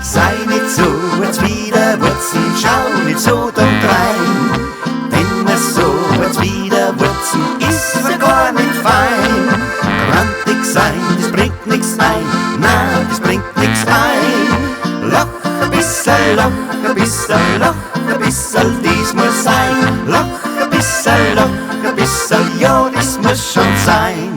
Sei nicht so als Widerwurzen, schau nicht so dumm drein. Wenn man so als Widerwurzen ist, so gar nicht fein. Romantik sein, das bringt nix ein, na, das bringt nix ein. Loch ein bisserl, loch ein bisserl, loch ein bisserl, dies muss sein. Loch ein bisserl, ja, das muss schon sein.